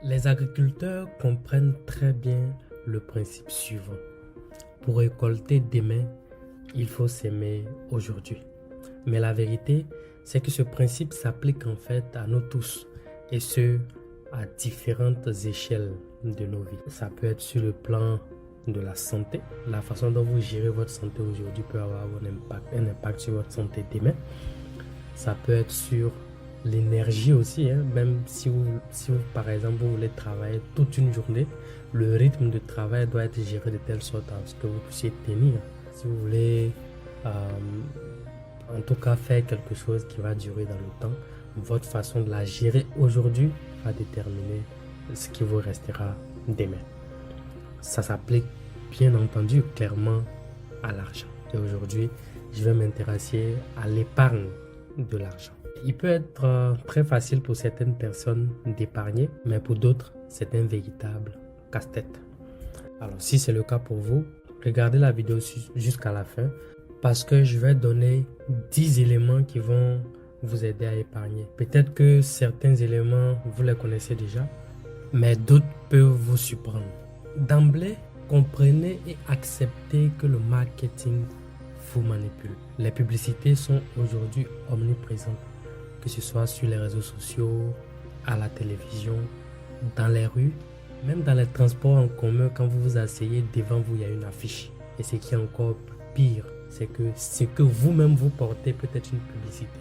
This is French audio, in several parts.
Les agriculteurs comprennent très bien le principe suivant. Pour récolter demain, il faut s'aimer aujourd'hui. Mais la vérité, c'est que ce principe s'applique en fait à nous tous, et ce, à différentes échelles de nos vies. Ça peut être sur le plan de la santé. La façon dont vous gérez votre santé aujourd'hui peut avoir un impact sur votre santé demain. Ça peut être sur l'énergie aussi, hein. Même si vous, par exemple, vous voulez travailler toute une journée, le rythme de travail doit être géré de telle sorte à ce que vous puissiez tenir. Si vous voulez, en tout cas, faire quelque chose qui va durer dans le temps, votre façon de la gérer aujourd'hui va déterminer ce qui vous restera demain. Ça s'applique bien entendu clairement à l'argent. Et aujourd'hui, je vais m'intéresser à l'épargne de l'argent. Il peut être très facile pour certaines personnes d'épargner, mais pour d'autres, c'est un véritable casse-tête. Alors, si c'est le cas pour vous, regardez la vidéo jusqu'à la fin parce que je vais donner 10 éléments qui vont vous aider à épargner. Peut-être que certains éléments, vous les connaissez déjà, mais d'autres peuvent vous surprendre. D'emblée, comprenez et acceptez que le marketing vous manipule. Les publicités sont aujourd'hui omniprésentes, que ce soit sur les réseaux sociaux, à la télévision, dans les rues, même dans les transports en commun. Quand vous vous asseyez, devant vous, il y a une affiche. Et ce qui est encore pire, c'est que ce que vous-même vous portez peut être une publicité.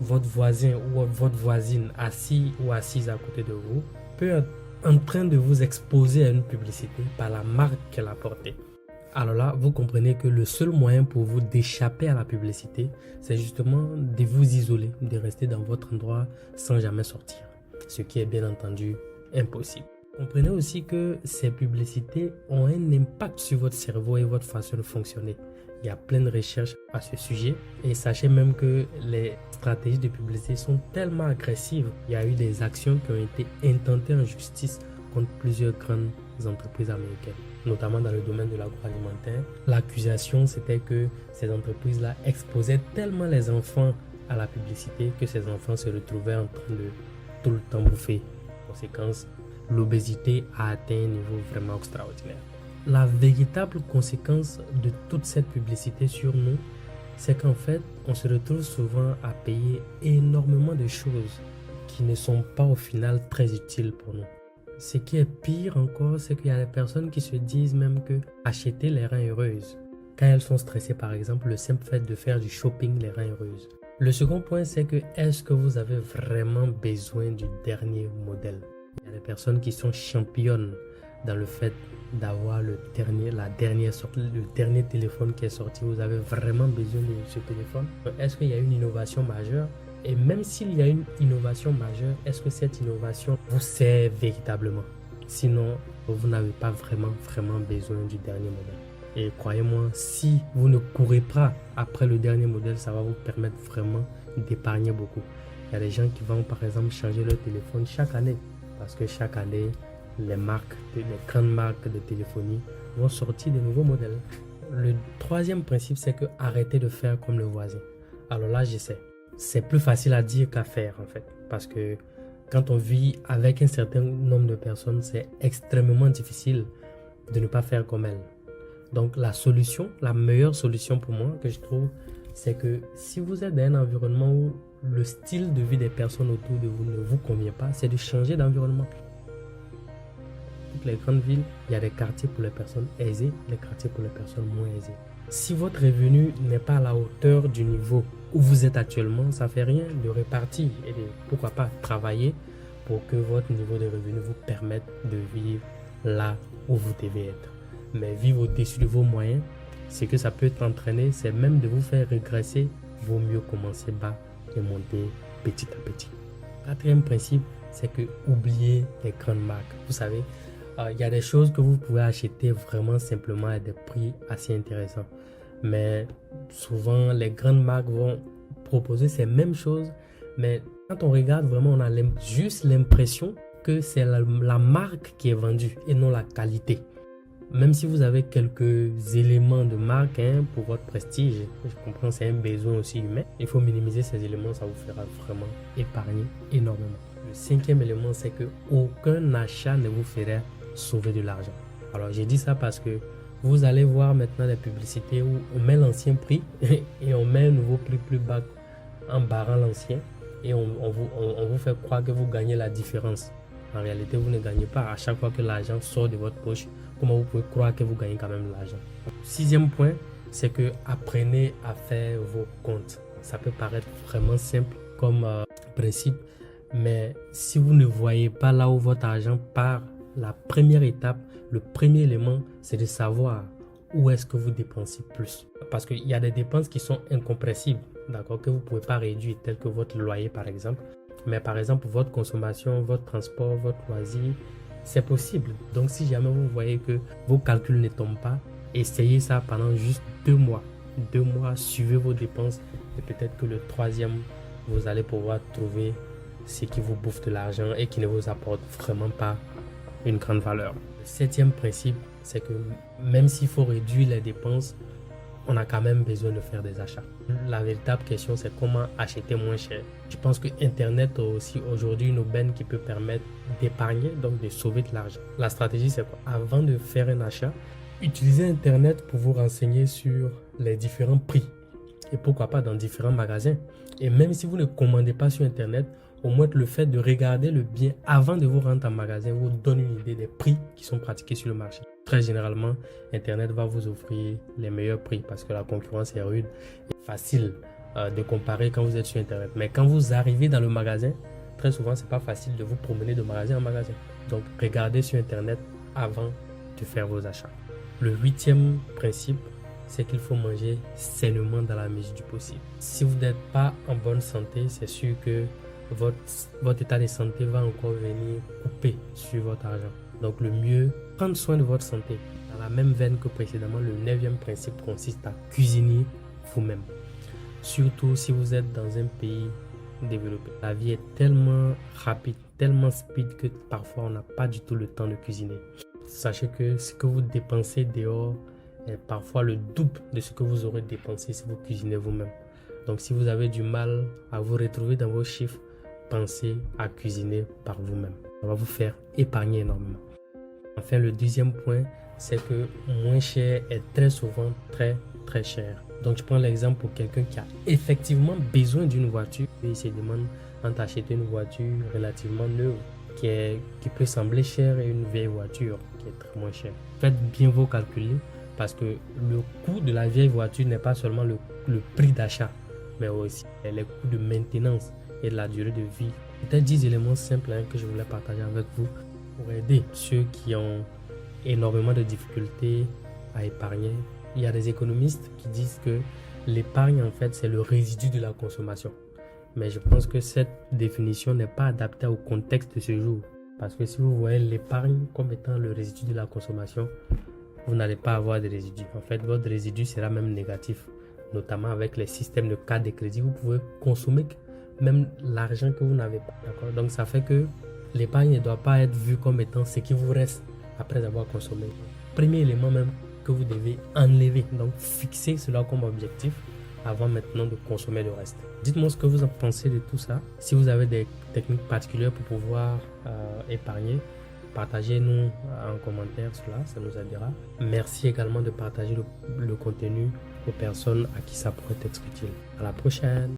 Votre voisin ou votre voisine assis ou assise à côté de vous peut être en train de vous exposer à une publicité par la marque qu'elle a portée. Alors là, vous comprenez que le seul moyen pour vous d'échapper à la publicité, c'est justement de vous isoler, de rester dans votre endroit sans jamais sortir. Ce qui est bien entendu impossible. Comprenez aussi que ces publicités ont un impact sur votre cerveau et votre façon de fonctionner. Il y a plein de recherches à ce sujet et sachez même que les stratégies de publicité sont tellement agressives. Il y a eu des actions qui ont été intentées en justice contre plusieurs grandes entreprises américaines, notamment dans le domaine de l'agroalimentaire. L'accusation, c'était que ces entreprises-là exposaient tellement les enfants à la publicité que ces enfants se retrouvaient en train de tout le temps bouffer. Conséquence, l'obésité a atteint un niveau vraiment extraordinaire. La véritable conséquence de toute cette publicité sur nous, c'est qu'en fait, on se retrouve souvent à payer énormément de choses qui ne sont pas au final très utiles pour nous. Ce qui est pire encore, c'est qu'il y a des personnes qui se disent même que acheter les rend heureuses. Quand elles sont stressées, par exemple, le simple fait de faire du shopping les rend heureuses. Le second point, c'est que est-ce que vous avez vraiment besoin du dernier modèle? Il y a des personnes qui sont championnes dans le fait d'avoir le dernier téléphone qui est sorti. Vous avez vraiment besoin de ce téléphone? Est-ce qu'il y a une innovation majeure? Et même s'il y a une innovation majeure, est-ce que cette innovation vous sert véritablement? Sinon, vous n'avez pas vraiment besoin du dernier modèle. Et croyez-moi, si vous ne courez pas après le dernier modèle, ça va vous permettre vraiment d'épargner beaucoup. Il y a des gens qui vont par exemple changer leur téléphone chaque année. Parce que chaque année, les grandes marques de téléphonie vont sortir de nouveaux modèles. Le troisième principe, c'est que arrêtez de faire comme le voisin. Alors là, je sais. C'est plus facile à dire qu'à faire en fait. Parce que quand on vit avec un certain nombre de personnes, c'est extrêmement difficile de ne pas faire comme elles. Donc la meilleure solution pour moi que je trouve, c'est que si vous êtes dans un environnement où le style de vie des personnes autour de vous ne vous convient pas, c'est de changer d'environnement. Toutes les grandes villes, il y a des quartiers pour les personnes aisées, des quartiers pour les personnes moins aisées. Si votre revenu n'est pas à la hauteur du niveau où vous êtes actuellement, ça ne fait rien de repartir et de, pourquoi pas, travailler pour que votre niveau de revenu vous permette de vivre là où vous devez être. Mais vivre au-dessus de vos moyens, ce que ça peut entraîner, c'est même de vous faire régresser. Il vaut mieux commencer bas et monter petit à petit. Quatrième principe, c'est que oubliez les grandes marques. Vous savez, il y a des choses que vous pouvez acheter vraiment simplement à des prix assez intéressants. Mais souvent, les grandes marques vont proposer ces mêmes choses. Mais quand on regarde vraiment, on a juste l'impression que c'est la marque qui est vendue et non la qualité. Même si vous avez quelques éléments de marque pour votre prestige, je comprends, c'est un besoin aussi humain. Il faut minimiser ces éléments, ça vous fera vraiment épargner énormément. Le cinquième élément, c'est que aucun achat ne vous ferait sauver de l'argent. Alors, j'ai dit ça parce que vous allez voir maintenant des publicités où on met l'ancien prix et on met un nouveau prix plus bas en barrant l'ancien et on vous fait croire que vous gagnez la différence. En réalité, vous ne gagnez pas. À chaque fois que l'argent sort de votre poche, comment vous pouvez croire que vous gagnez quand même de l'argent? Sixième point, c'est que apprenez à faire vos comptes. Ça peut paraître vraiment simple comme principe, mais si vous ne voyez pas là où votre argent part, la première étape, le premier élément, c'est de savoir où est-ce que vous dépensez plus. Parce qu'il y a des dépenses qui sont incompressibles, d'accord, que vous ne pouvez pas réduire, telles que votre loyer par exemple. Mais par exemple, votre consommation, votre transport, votre loisir, c'est possible. Donc si jamais vous voyez que vos calculs ne tombent pas, essayez ça pendant juste 2 mois. 2 mois, suivez vos dépenses et peut-être que le troisième, vous allez pouvoir trouver ce qui vous bouffe de l'argent et qui ne vous apporte vraiment pas une grande valeur. Le septième principe, c'est que même s'il faut réduire les dépenses, on a quand même besoin de faire des achats. La véritable question, c'est comment acheter moins cher. Je pense que Internet a aussi aujourd'hui une aubaine qui peut permettre d'épargner, donc de sauver de l'argent. La stratégie, c'est quoi? Avant de faire un achat, utilisez Internet pour vous renseigner sur les différents prix et pourquoi pas dans différents magasins. Et même si vous ne commandez pas sur Internet, au moins le fait de regarder le bien avant de vous rendre en magasin vous donne une idée des prix qui sont pratiqués sur le marché. Très généralement, Internet va vous offrir les meilleurs prix parce que la concurrence est rude et facile de comparer quand vous êtes sur Internet. Mais quand vous arrivez dans le magasin, très souvent, c'est pas facile de vous promener de magasin en magasin. Donc, regardez sur Internet avant de faire vos achats. Le huitième principe, c'est qu'il faut manger sainement dans la mesure du possible. Si vous n'êtes pas en bonne santé, c'est sûr que votre état de santé va encore venir couper sur votre argent. Donc le mieux, prendre soin de votre santé. Dans la même veine que précédemment, le neuvième principe consiste à cuisiner vous-même. Surtout si vous êtes dans un pays développé. La vie est tellement rapide, tellement speed que parfois on n'a pas du tout le temps de cuisiner. Sachez que ce que vous dépensez dehors est parfois le double de ce que vous aurez dépensé si vous cuisinez vous-même. Donc si vous avez du mal à vous retrouver dans vos chiffres, pensez à cuisiner par vous-même. Ça va vous faire épargner énormément. Enfin, le deuxième point, c'est que moins cher est très souvent très cher. Donc je prends l'exemple pour quelqu'un qui a effectivement besoin d'une voiture et il se demande entre acheter une voiture relativement neuve qui peut sembler chère et une vieille voiture qui est très moins chère. Faites bien vos calculs parce que le coût de la vieille voiture n'est pas seulement le prix d'achat, mais aussi les coûts de maintenance et de la durée de vie. Peut-être 10 éléments simples que je voulais partager avec vous pour aider ceux qui ont énormément de difficultés à épargner. Il y a des économistes qui disent que l'épargne, en fait, c'est le résidu de la consommation. Mais je pense que cette définition n'est pas adaptée au contexte de ce jour. Parce que si vous voyez l'épargne comme étant le résidu de la consommation, vous n'allez pas avoir de résidu. En fait, votre résidu sera même négatif. Notamment avec les systèmes de carte de crédit, vous pouvez consommer même l'argent que vous n'avez pas. D'accord? Donc ça fait que l'épargne ne doit pas être vue comme étant ce qui vous reste après avoir consommé. Premier élément même que vous devez enlever. Donc fixez cela comme objectif avant maintenant de consommer le reste. Dites-moi ce que vous en pensez de tout ça. Si vous avez des techniques particulières pour pouvoir épargner, partagez-nous en commentaire cela, ça nous aidera. Merci également de partager le contenu aux personnes à qui ça pourrait être utile. À la prochaine!